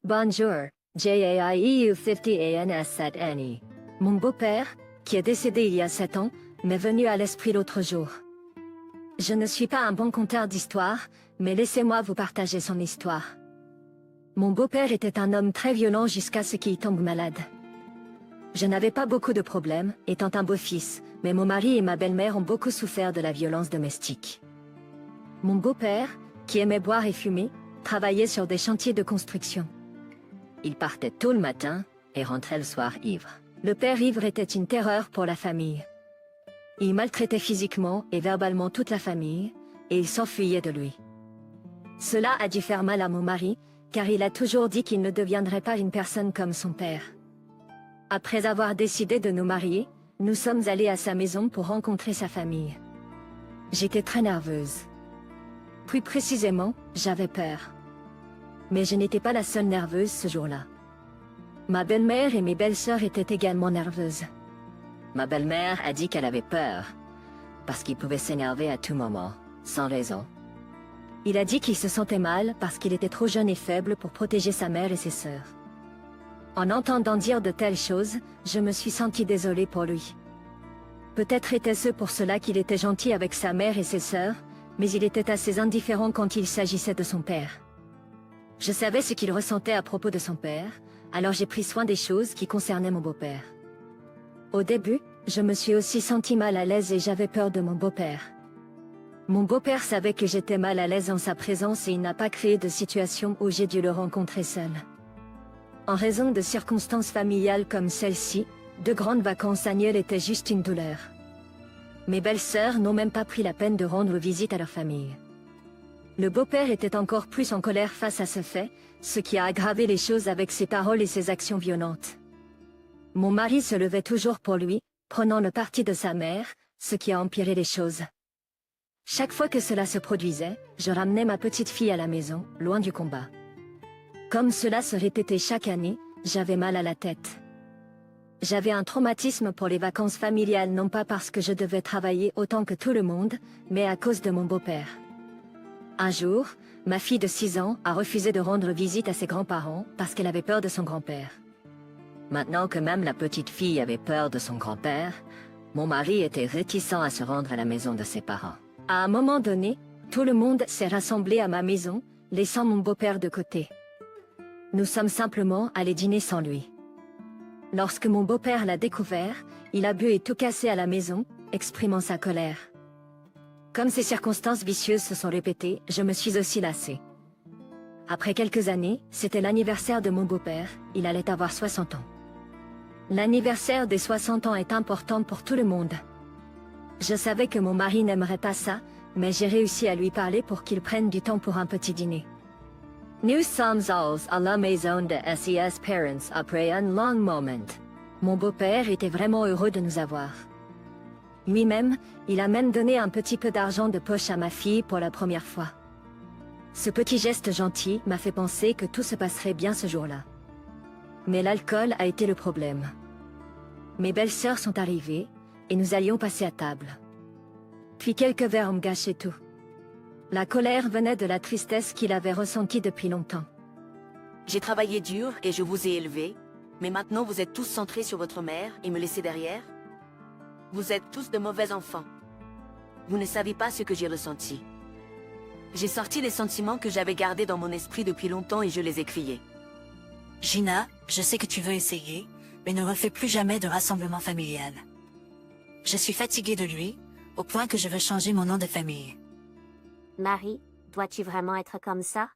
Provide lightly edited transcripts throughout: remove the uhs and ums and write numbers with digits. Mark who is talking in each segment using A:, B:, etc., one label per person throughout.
A: Bonjour, JAIEU50ANS7NE. Mon beau-père, qui est décédé il y a 7 ans, m'est venu à l'esprit l'autre jour. Je ne suis pas un bon conteur d'histoire, mais laissez-moi vous partager son histoire. Mon beau-père était un homme très violent jusqu'à ce qu'il tombe malade. Je n'avais pas beaucoup de problèmes, étant un beau-fils, mais mon mari et ma belle-mère ont beaucoup souffert de la violence domestique. Mon beau-père, qui aimait boire et fumer, travaillait sur des chantiers de construction. Il partait tôt le matin et rentrait le soir ivre. Le père ivre était une terreur pour la famille. Il maltraitait physiquement et verbalement toute la famille, et il s'enfuyait de lui. Cela a dû faire mal à mon mari, car il a toujours dit qu'il ne deviendrait pas une personne comme son père. Après avoir décidé de nous marier, nous sommes allés à sa maison pour rencontrer sa famille. J'étais très nerveuse. Plus précisément, j'avais peur. Mais je n'étais pas la seule nerveuse ce jour-là. Ma belle-mère et mes belles-sœurs étaient également nerveuses. Ma belle-mère a dit qu'elle avait peur, parce qu'il pouvait s'énerver à tout moment, sans raison. Il a dit qu'il se sentait mal parce qu'il était trop jeune et faible pour protéger sa mère et ses sœurs. En entendant dire de telles choses, je me suis sentie désolée pour lui. Peut-être était-ce pour cela qu'il était gentil avec sa mère et ses sœurs, mais il était assez indifférent quand il s'agissait de son père. Je savais ce qu'il ressentait à propos de son père, alors j'ai pris soin des choses qui concernaient mon beau-père. Au début, je me suis aussi sentie mal à l'aise et j'avais peur de mon beau-père. Mon beau-père savait que j'étais mal à l'aise en sa présence et il n'a pas créé de situation où j'ai dû le rencontrer seul. En raison de circonstances familiales comme celle-ci, de grandes vacances annuelles étaient juste une douleur. Mes belles-sœurs n'ont même pas pris la peine de rendre visite à leur famille. Le beau-père était encore plus en colère face à ce fait, ce qui a aggravé les choses avec ses paroles et ses actions violentes. Mon mari se levait toujours pour lui, prenant le parti de sa mère, ce qui a empiré les choses. Chaque fois que cela se produisait, je ramenais ma petite fille à la maison, loin du combat. Comme cela se répétait chaque année, j'avais mal à la tête. J'avais un traumatisme pour les vacances familiales non pas parce que je devais travailler autant que tout le monde, mais à cause de mon beau-père. Un jour, ma fille de 6 ans a refusé de rendre visite à ses grands-parents parce qu'elle avait peur de son grand-père. Maintenant que même la petite fille avait peur de son grand-père, mon mari était réticent à se rendre à la maison de ses parents. À un moment donné, tout le monde s'est rassemblé à ma maison, laissant mon beau-père de côté. Nous sommes simplement allés dîner sans lui. Lorsque mon beau-père l'a découvert, il a bu et tout cassé à la maison, exprimant sa colère. Comme ces circonstances vicieuses se sont répétées, je me suis aussi lassée. Après quelques années, c'était l'anniversaire de mon beau-père, il allait avoir 60 ans. L'anniversaire des 60 ans est important pour tout le monde. Je savais que mon mari n'aimerait pas ça, mais j'ai réussi à lui parler pour qu'il prenne du temps pour un petit dîner. Nous sommes allés à la maison de ses parents après un long moment. Mon beau-père était vraiment heureux de nous avoir. Lui-même, il a même donné un petit peu d'argent de poche à ma fille pour la première fois. Ce petit geste gentil m'a fait penser que tout se passerait bien ce jour-là. Mais l'alcool a été le problème. Mes belles-sœurs sont arrivées, et nous allions passer à table. Puis quelques verres ont gâché tout. La colère venait de la tristesse qu'il avait ressentie depuis longtemps.
B: J'ai travaillé dur et je vous ai élevé, mais maintenant vous êtes tous centrés sur votre mère et me laissez derrière? Vous êtes tous de mauvais enfants. Vous ne savez pas ce que j'ai ressenti. J'ai sorti les sentiments que j'avais gardés dans mon esprit depuis longtemps et je les ai criés.
C: Gina, je sais que tu veux essayer, mais ne refais plus jamais de rassemblement familial. Je suis fatiguée de lui, au point que je veux changer mon nom de famille.
D: Marie, dois-tu vraiment être comme ça?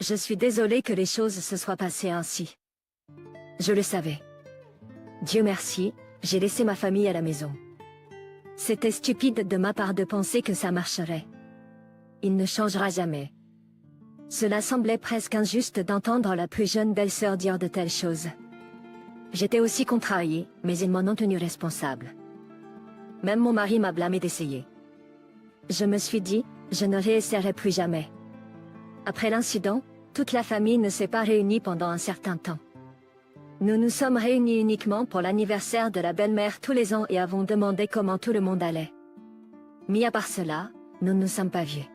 A: Je suis désolée que les choses se soient passées ainsi. Je le savais. Dieu merci, j'ai laissé ma famille à la maison. C'était stupide de ma part de penser que ça marcherait. Il ne changera jamais. Cela semblait presque injuste d'entendre la plus jeune belle-sœur dire de telles choses. J'étais aussi contrariée, mais ils m'en ont tenu responsable. Même mon mari m'a blâmé d'essayer. Je me suis dit, je ne réessayerai plus jamais. Après l'incident, toute la famille ne s'est pas réunie pendant un certain temps. Nous nous sommes réunis uniquement pour l'anniversaire de la belle-mère tous les ans et avons demandé comment tout le monde allait. Mis à part cela, nous ne nous sommes pas vus.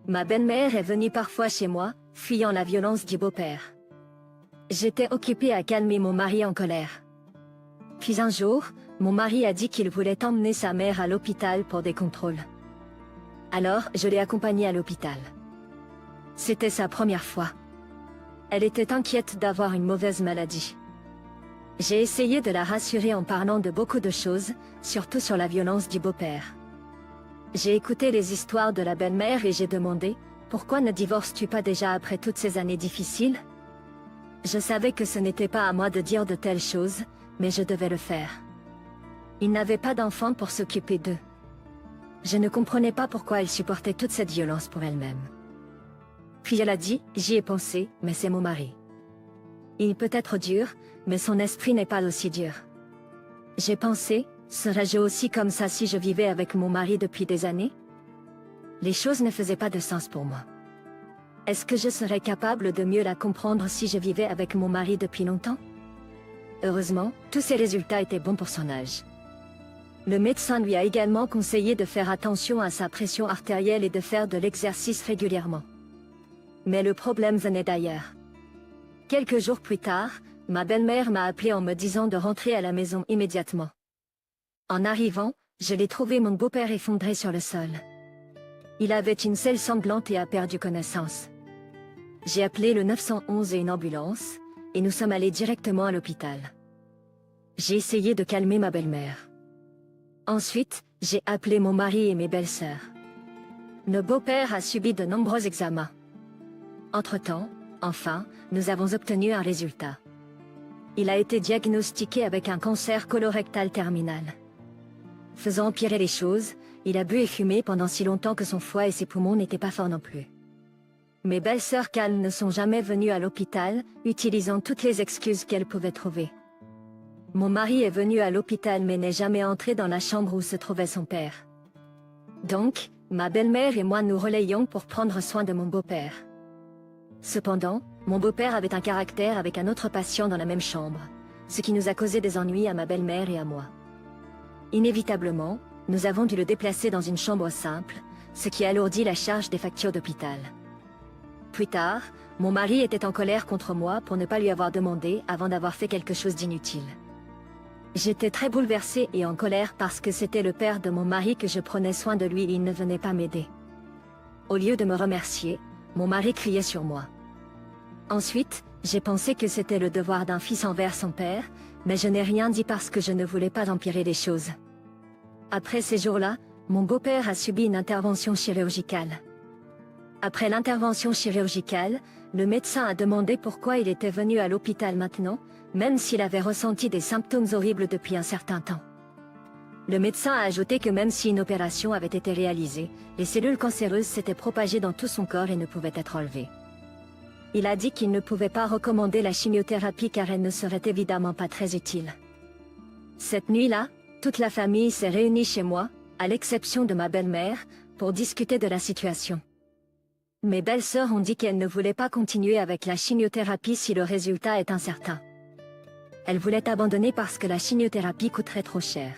A: Ma belle-mère est venue parfois chez moi, fuyant la violence du beau-père. J'étais occupée à calmer mon mari en colère. Puis un jour, mon mari a dit qu'il voulait emmener sa mère à l'hôpital pour des contrôles. Alors, je l'ai accompagnée à l'hôpital. C'était sa première fois. Elle était inquiète d'avoir une mauvaise maladie. J'ai essayé de la rassurer en parlant de beaucoup de choses, surtout sur la violence du beau-père. J'ai écouté les histoires de la belle-mère et j'ai demandé « Pourquoi ne divorces-tu pas déjà après toutes ces années difficiles ?» Je savais que ce n'était pas à moi de dire de telles choses, mais je devais le faire. Il n'avait pas d'enfants pour s'occuper d'eux. Je ne comprenais pas pourquoi elle supportait toute cette violence pour elle-même. Puis elle a dit « J'y ai pensé, mais c'est mon mari. Il peut être dur, mais son esprit n'est pas aussi dur. » J'ai pensé « Serais-je aussi comme ça si je vivais avec mon mari depuis des années ?» Les choses ne faisaient pas de sens pour moi. Est-ce que je serais capable de mieux la comprendre si je vivais avec mon mari depuis longtemps? Heureusement, tous ces résultats étaient bons pour son âge. Le médecin lui a également conseillé de faire attention à sa pression artérielle et de faire de l'exercice régulièrement. Mais le problème venait d'ailleurs. Quelques jours plus tard, ma belle-mère m'a appelé en me disant de rentrer à la maison immédiatement. En arrivant, je l'ai trouvé mon beau-père effondré sur le sol. Il avait une selle sanglante et a perdu connaissance. J'ai appelé le 911 et une ambulance, et nous sommes allés directement à l'hôpital. J'ai essayé de calmer ma belle-mère. Ensuite, j'ai appelé mon mari et mes belles-sœurs. Le beau-père a subi de nombreux examens. Entre-temps, enfin, nous avons obtenu un résultat. Il a été diagnostiqué avec un cancer colorectal terminal. Faisant empirer les choses, il a bu et fumé pendant si longtemps que son foie et ses poumons n'étaient pas forts non plus. Mes belles-sœurs calmes ne sont jamais venues à l'hôpital, utilisant toutes les excuses qu'elles pouvaient trouver. Mon mari est venu à l'hôpital mais n'est jamais entré dans la chambre où se trouvait son père. Donc, ma belle-mère et moi nous relayons pour prendre soin de mon beau-père. Cependant, mon beau-père avait un caractère avec un autre patient dans la même chambre, ce qui nous a causé des ennuis à ma belle-mère et à moi. Inévitablement, nous avons dû le déplacer dans une chambre simple, ce qui alourdit la charge des factures d'hôpital. Plus tard, mon mari était en colère contre moi pour ne pas lui avoir demandé avant d'avoir fait quelque chose d'inutile. J'étais très bouleversée et en colère parce que c'était le père de mon mari que je prenais soin de lui et il ne venait pas m'aider. Au lieu de me remercier, mon mari criait sur moi. Ensuite, j'ai pensé que c'était le devoir d'un fils envers son père, mais je n'ai rien dit parce que je ne voulais pas empirer les choses. Après ces jours-là, mon beau-père a subi une intervention chirurgicale. Après l'intervention chirurgicale, le médecin a demandé pourquoi il était venu à l'hôpital maintenant, même s'il avait ressenti des symptômes horribles depuis un certain temps. Le médecin a ajouté que même si une opération avait été réalisée, les cellules cancéreuses s'étaient propagées dans tout son corps et ne pouvaient être enlevées. Il a dit qu'il ne pouvait pas recommander la chimiothérapie car elle ne serait évidemment pas très utile. Cette nuit-là, toute la famille s'est réunie chez moi, à l'exception de ma belle-mère, pour discuter de la situation. Mes belles-sœurs ont dit qu'elles ne voulaient pas continuer avec la chimiothérapie si le résultat est incertain. Elles voulaient abandonner parce que la chimiothérapie coûterait trop cher.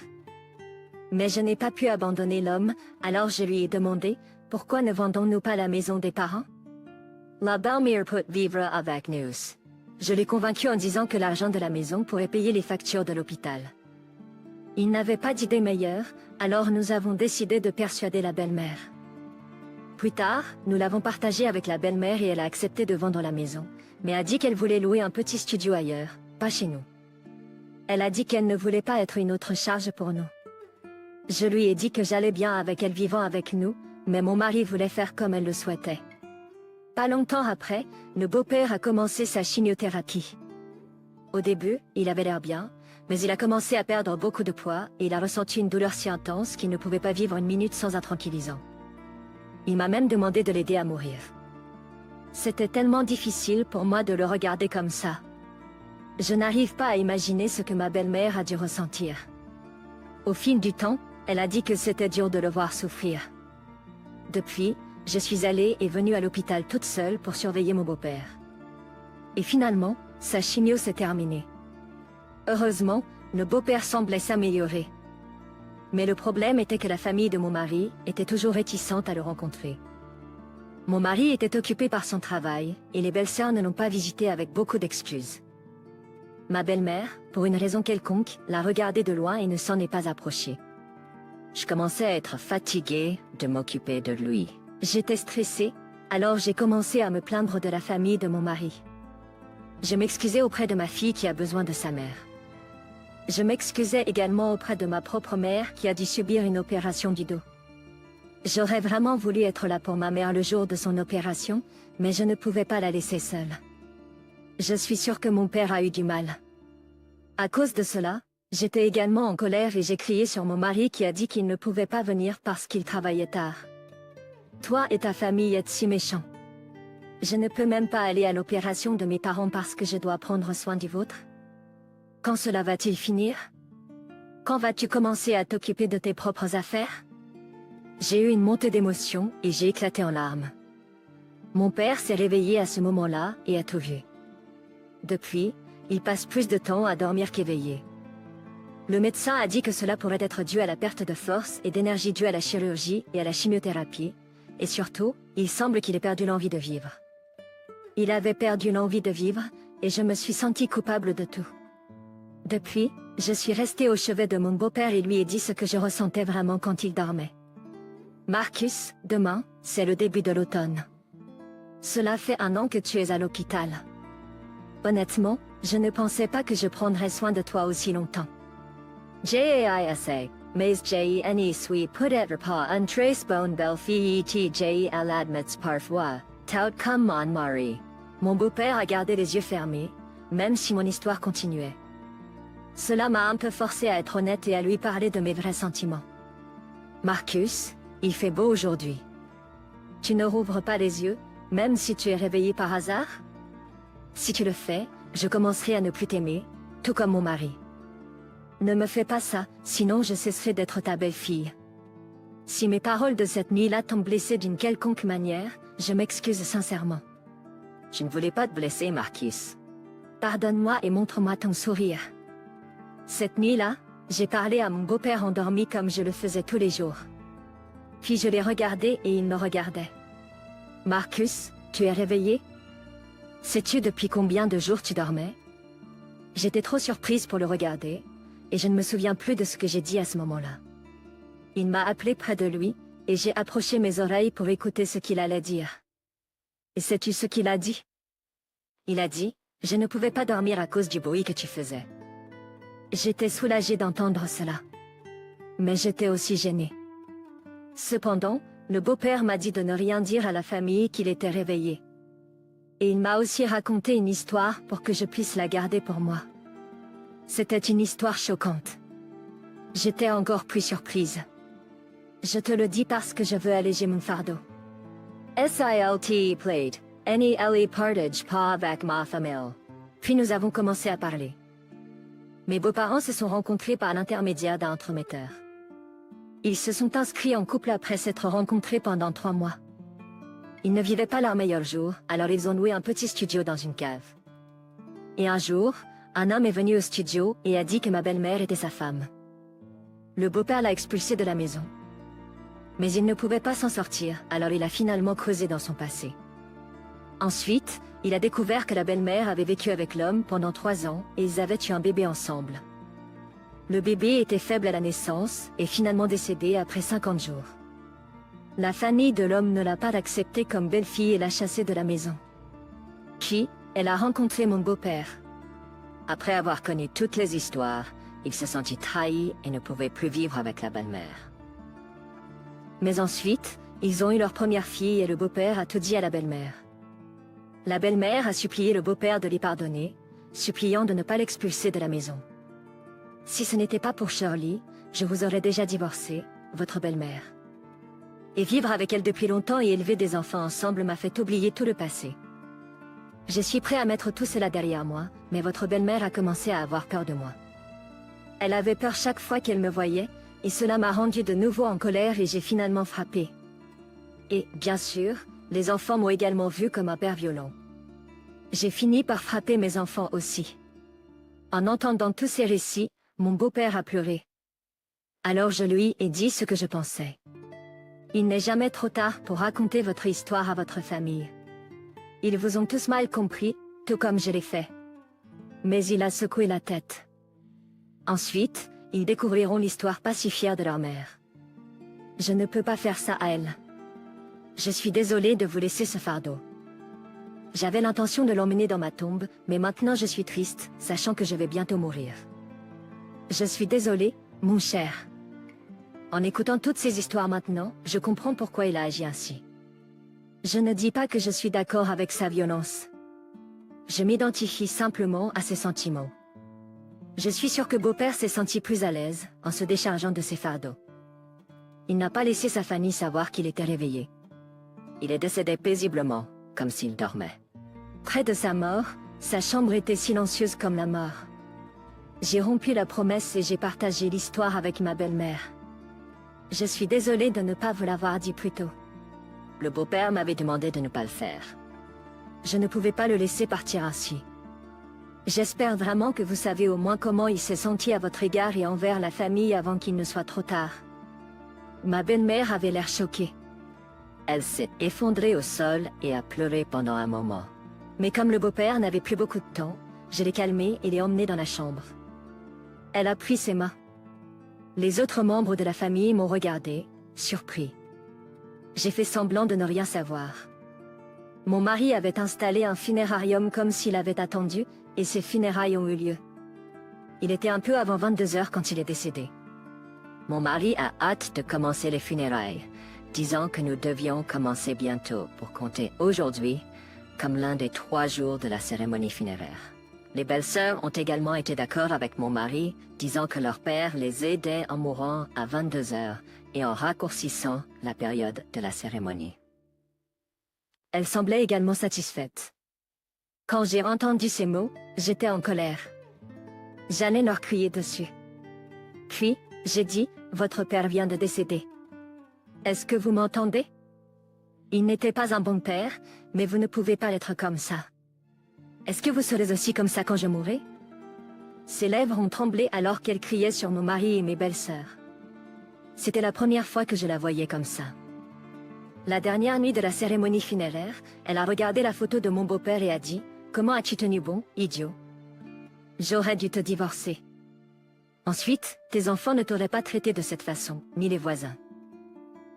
A: Mais je n'ai pas pu abandonner l'homme, alors je lui ai demandé, pourquoi ne vendons-nous pas la maison des parents? La belle-mère peut vivre avec nous. Je l'ai convaincu en disant que l'argent de la maison pourrait payer les factures de l'hôpital. Il n'avait pas d'idée meilleure, alors nous avons décidé de persuader la belle-mère. Plus tard, nous l'avons partagé avec la belle-mère et elle a accepté de vendre la maison, mais a dit qu'elle voulait louer un petit studio ailleurs, pas chez nous. Elle a dit qu'elle ne voulait pas être une autre charge pour nous. Je lui ai dit que j'allais bien avec elle vivant avec nous, mais mon mari voulait faire comme elle le souhaitait. Pas longtemps après, le beau-père a commencé sa chimiothérapie. Au début, il avait l'air bien, mais il a commencé à perdre beaucoup de poids et il a ressenti une douleur si intense qu'il ne pouvait pas vivre une minute sans un tranquillisant. Il m'a même demandé de l'aider à mourir. C'était tellement difficile pour moi de le regarder comme ça. Je n'arrive pas à imaginer ce que ma belle-mère a dû ressentir. Au fil du temps, elle a dit que c'était dur de le voir souffrir. Depuis, je suis allée et venue à l'hôpital toute seule pour surveiller mon beau-père. Et finalement, sa chimio s'est terminée. Heureusement, le beau-père semblait s'améliorer. Mais le problème était que la famille de mon mari était toujours réticente à le rencontrer. Mon mari était occupé par son travail, et les belles-sœurs ne l'ont pas visité avec beaucoup d'excuses. Ma belle-mère, pour une raison quelconque, l'a regardé de loin et ne s'en est pas approchée. Je commençais à être fatiguée de m'occuper de lui. J'étais stressée, alors j'ai commencé à me plaindre de la famille de mon mari. Je m'excusais auprès de ma fille qui a besoin de sa mère. Je m'excusais également auprès de ma propre mère qui a dû subir une opération du dos. J'aurais vraiment voulu être là pour ma mère le jour de son opération, mais je ne pouvais pas la laisser seule. Je suis sûre que mon père a eu du mal. À cause de cela, j'étais également en colère et j'ai crié sur mon mari qui a dit qu'il ne pouvait pas venir parce qu'il travaillait tard. Toi et ta famille êtes si méchants. Je ne peux même pas aller à l'opération de mes parents parce que je dois prendre soin du vôtre. Quand cela va-t-il finir? Quand vas-tu commencer à t'occuper de tes propres affaires? J'ai eu une montée d'émotion et j'ai éclaté en larmes. Mon père s'est réveillé à ce moment-là et a tout vu. Depuis, il passe plus de temps à dormir qu'éveillé. Le médecin a dit que cela pourrait être dû à la perte de force et d'énergie due à la chirurgie et à la chimiothérapie, et surtout, il semble qu'il ait perdu l'envie de vivre. Il avait perdu l'envie de vivre, et je me suis sentie coupable de tout. Depuis, je suis restée au chevet de mon beau-père et lui ai dit ce que je ressentais vraiment quand il dormait. Marcus, demain, c'est le début de l'automne. Cela fait 1 an que tu es à l'hôpital. Honnêtement, je ne pensais pas que je prendrais soin de toi aussi longtemps. JAISA, mais JNE suis peut-être pas un très bon belle fille TJ à l'admets parfois, tout comme mon mari. Mon beau-père a gardé les yeux fermés, même si mon histoire continuait. Cela m'a un peu forcé à être honnête et à lui parler de mes vrais sentiments. Marcus, il fait beau aujourd'hui. Tu ne rouvres pas les yeux, même si tu es réveillé par hasard? Si tu le fais, je commencerai à ne plus t'aimer, tout comme mon mari. Ne me fais pas ça, sinon je cesserai d'être ta belle-fille. Si mes paroles de cette nuit-là t'ont blessé d'une quelconque manière, je m'excuse sincèrement. Je ne voulais pas te blesser, Marcus. Pardonne-moi et montre-moi ton sourire. Cette nuit-là, j'ai parlé à mon beau-père endormi comme je le faisais tous les jours. Puis je l'ai regardé et il me regardait. Marcus, tu es réveillé? Sais-tu depuis combien de jours tu dormais? J'étais trop surprise pour le regarder, et je ne me souviens plus de ce que j'ai dit à ce moment-là. Il m'a appelé près de lui, et j'ai approché mes oreilles pour écouter ce qu'il allait dire. Et sais-tu ce qu'il a dit? Il a dit, je ne pouvais pas dormir à cause du bruit que tu faisais. J'étais soulagée d'entendre cela. Mais j'étais aussi gênée. Cependant, le beau-père m'a dit de ne rien dire à la famille qu'il était réveillé. Et il m'a aussi raconté une histoire pour que je puisse la garder pour moi. C'était une histoire choquante. J'étais encore plus surprise. Je te le dis parce que je veux alléger mon fardeau. SILT played, NELE partage pas avec ma famille. Puis nous avons commencé à parler. Mes beaux-parents se sont rencontrés par l'intermédiaire d'un entremetteur. Ils se sont inscrits en couple après s'être rencontrés pendant 3 mois. Ils ne vivaient pas leur meilleur jour, alors ils ont loué un petit studio dans une cave. Et un jour, un homme est venu au studio et a dit que ma belle-mère était sa femme. Le beau-père l'a expulsé de la maison. Mais il ne pouvait pas s'en sortir, alors il a finalement creusé dans son passé. Ensuite, il a découvert que la belle-mère avait vécu avec l'homme pendant 3 ans et ils avaient eu un bébé ensemble. Le bébé était faible à la naissance et finalement décédé après 50 jours. La famille de l'homme ne l'a pas accepté comme belle-fille et l'a chassé de la maison. Puis, elle a rencontré mon beau-père. Après avoir connu toutes les histoires, il se sentit trahi et ne pouvait plus vivre avec la belle-mère. Mais ensuite, ils ont eu leur première fille et le beau-père a tout dit à la belle-mère. La belle-mère a supplié le beau-père de les pardonner, suppliant de ne pas l'expulser de la maison. Si ce n'était pas pour Shirley, je vous aurais déjà divorcé, votre belle-mère. Et vivre avec elle depuis longtemps et élever des enfants ensemble m'a fait oublier tout le passé. Je suis prêt à mettre tout cela derrière moi, mais votre belle-mère a commencé à avoir peur de moi. Elle avait peur chaque fois qu'elle me voyait, et cela m'a rendu de nouveau en colère et j'ai finalement frappé. Et, bien sûr, les enfants m'ont également vu comme un père violent. J'ai fini par frapper mes enfants aussi. En entendant tous ces récits, mon beau-père a pleuré. Alors je lui ai dit ce que je pensais. Il n'est jamais trop tard pour raconter votre histoire à votre famille. Ils vous ont tous mal compris, tout comme je l'ai fait. Mais il a secoué la tête. Ensuite, ils découvriront l'histoire pacifière de leur mère. Je ne peux pas faire ça à elle. Je suis désolée de vous laisser ce fardeau. J'avais l'intention de l'emmener dans ma tombe, mais maintenant je suis triste, sachant que je vais bientôt mourir. Je suis désolée, mon cher. En écoutant toutes ces histoires maintenant, je comprends pourquoi il a agi ainsi. Je ne dis pas que je suis d'accord avec sa violence. Je m'identifie simplement à ses sentiments. Je suis sûre que beau-père s'est senti plus à l'aise en se déchargeant de ses fardeaux. Il n'a pas laissé sa famille savoir qu'il était réveillé. Il est décédé paisiblement, comme s'il dormait. Près de sa mort, sa chambre était silencieuse comme la mort. J'ai rompu la promesse et j'ai partagé l'histoire avec ma belle-mère. Je suis désolée de ne pas vous l'avoir dit plus tôt. Le beau-père m'avait demandé de ne pas le faire. Je ne pouvais pas le laisser partir ainsi. J'espère vraiment que vous savez au moins comment il s'est senti à votre égard et envers la famille avant qu'il ne soit trop tard. Ma belle-mère avait l'air choquée. Elle s'est effondrée au sol et a pleuré pendant un moment. Mais comme le beau-père n'avait plus beaucoup de temps, je l'ai calmée et l'ai emmenée dans la chambre. Elle a pris ses mains. Les autres membres de la famille m'ont regardé, surpris. J'ai fait semblant de ne rien savoir. Mon mari avait installé un funérarium comme s'il avait attendu, et ces funérailles ont eu lieu. Il était un peu avant 22 heures quand il est décédé. Mon mari a hâte de commencer les funérailles, disant que nous devions commencer bientôt pour compter aujourd'hui comme l'un des 3 jours de la cérémonie funéraire. Les belles-sœurs ont également été d'accord avec mon mari, disant que leur père les aidait en mourant à 22 heures et en raccourcissant la période de la cérémonie. Elle semblait également satisfaite. Quand j'ai entendu ces mots, j'étais en colère. J'allais leur crier dessus. Puis, j'ai dit, « Votre père vient de décéder. Est-ce que vous m'entendez? Il n'était pas un bon père, mais vous ne pouvez pas l'être comme ça. Est-ce que vous serez aussi comme ça quand je mourrai ?» Ses lèvres ont tremblé alors qu'elle criait sur mon mari et mes belles-sœurs. C'était la première fois que je la voyais comme ça. La dernière nuit de la cérémonie funéraire, elle a regardé la photo de mon beau-père et a dit « Comment as-tu tenu bon, idiot? J'aurais dû te divorcer. Ensuite, tes enfants ne t'auraient pas traité de cette façon, ni les voisins.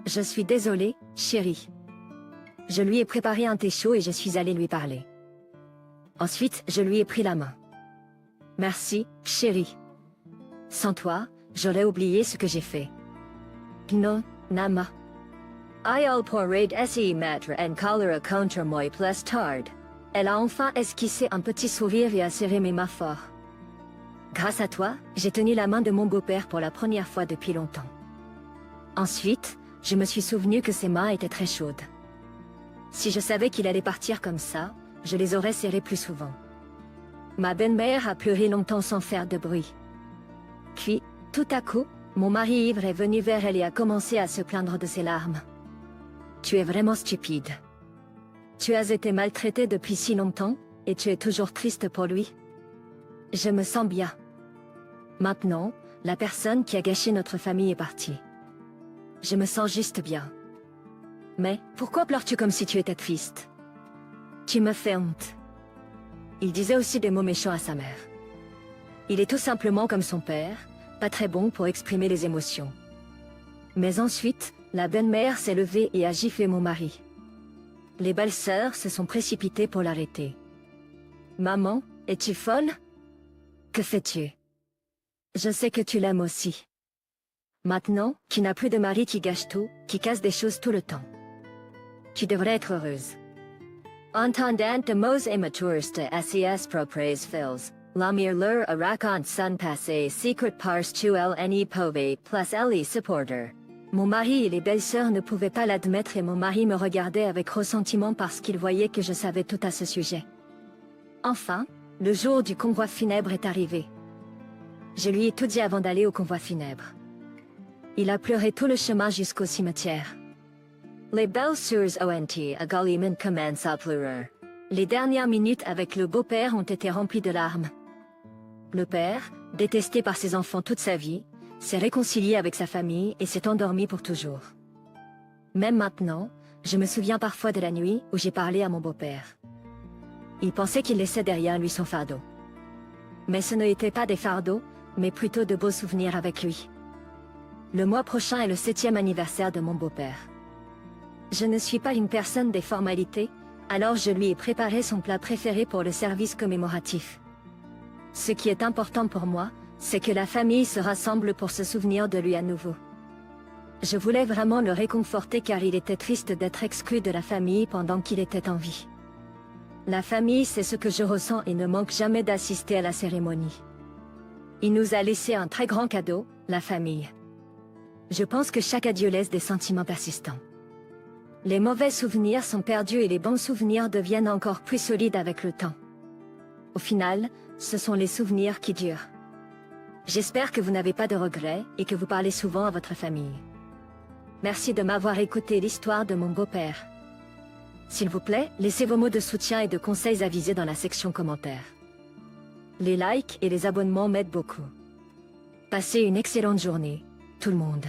A: Je suis désolée, chérie. » Je lui ai préparé un thé chaud et je suis allée lui parler. Ensuite, je lui ai pris la main. « Merci, chérie. Sans toi, j'aurais oublié ce que j'ai fait. Non, Nama. I'll pourrait essayer mettre en colère contre moi plus tard. » Elle a enfin esquissé un petit sourire et a serré mes mains fort. Grâce à toi, j'ai tenu la main de mon beau-père pour la première fois depuis longtemps. Ensuite, je me suis souvenu que ses mains étaient très chaudes. Si je savais qu'il allait partir comme ça, je les aurais serrées plus souvent. Ma belle-mère a pleuré longtemps sans faire de bruit. Puis, tout à coup, mon mari ivre est venu vers elle et a commencé à se plaindre de ses larmes. « Tu es vraiment stupide. Tu as été maltraitée depuis si longtemps, et tu es toujours triste pour lui. Je me sens bien. Maintenant, la personne qui a gâché notre famille est partie. Je me sens juste bien. Mais, pourquoi pleures-tu comme si tu étais triste? Tu me fais honte. » Il disait aussi des mots méchants à sa mère. Il est tout simplement comme son père, pas très bon pour exprimer les émotions. Mais ensuite, la belle-mère s'est levée et a giflé mon mari. Les belles-sœurs se sont précipitées pour l'arrêter. « Maman, es-tu folle? Que fais-tu? Je sais que tu l'aimes aussi. Maintenant, tu n'as plus de mari qui gâche tout, qui casse des choses tout le temps. Tu devrais être heureuse. » Entendant de mots immatures de SES propres fils, la mire leur a raconte son passé secret parce tu elle n'y pouvait plus elle supporter. Mon mari et les belles-sœurs ne pouvaient pas l'admettre et mon mari me regardait avec ressentiment parce qu'il voyait que je savais tout à ce sujet. Enfin, le jour du convoi funèbre est arrivé. Je lui ai tout dit avant d'aller au convoi funèbre. Il a pleuré tout le chemin jusqu'au cimetière. Les belles-sœurs ont également commencé à pleurer. Les dernières minutes avec le beau-père ont été remplies de larmes. Le père, détesté par ses enfants toute sa vie, s'est réconcilié avec sa famille et s'est endormi pour toujours. Même maintenant, je me souviens parfois de la nuit où j'ai parlé à mon beau-père. Il pensait qu'il laissait derrière lui son fardeau. Mais ce n'étaient pas des fardeaux, mais plutôt de beaux souvenirs avec lui. Le mois prochain est le 7e anniversaire de mon beau-père. Je ne suis pas une personne des formalités, alors je lui ai préparé son plat préféré pour le service commémoratif. Ce qui est important pour moi, c'est que la famille se rassemble pour se souvenir de lui à nouveau. Je voulais vraiment le réconforter car il était triste d'être exclu de la famille pendant qu'il était en vie. La famille, c'est ce que je ressens et ne manque jamais d'assister à la cérémonie. Il nous a laissé un très grand cadeau, la famille. Je pense que chaque adieu laisse des sentiments persistants. Les mauvais souvenirs sont perdus et les bons souvenirs deviennent encore plus solides avec le temps. Au final, ce sont les souvenirs qui durent. J'espère que vous n'avez pas de regrets et que vous parlez souvent à votre famille. Merci de m'avoir écouté l'histoire de mon beau-père. S'il vous plaît, laissez vos mots de soutien et de conseils avisés dans la section commentaires. Les likes et les abonnements m'aident beaucoup. Passez une excellente journée, tout le monde.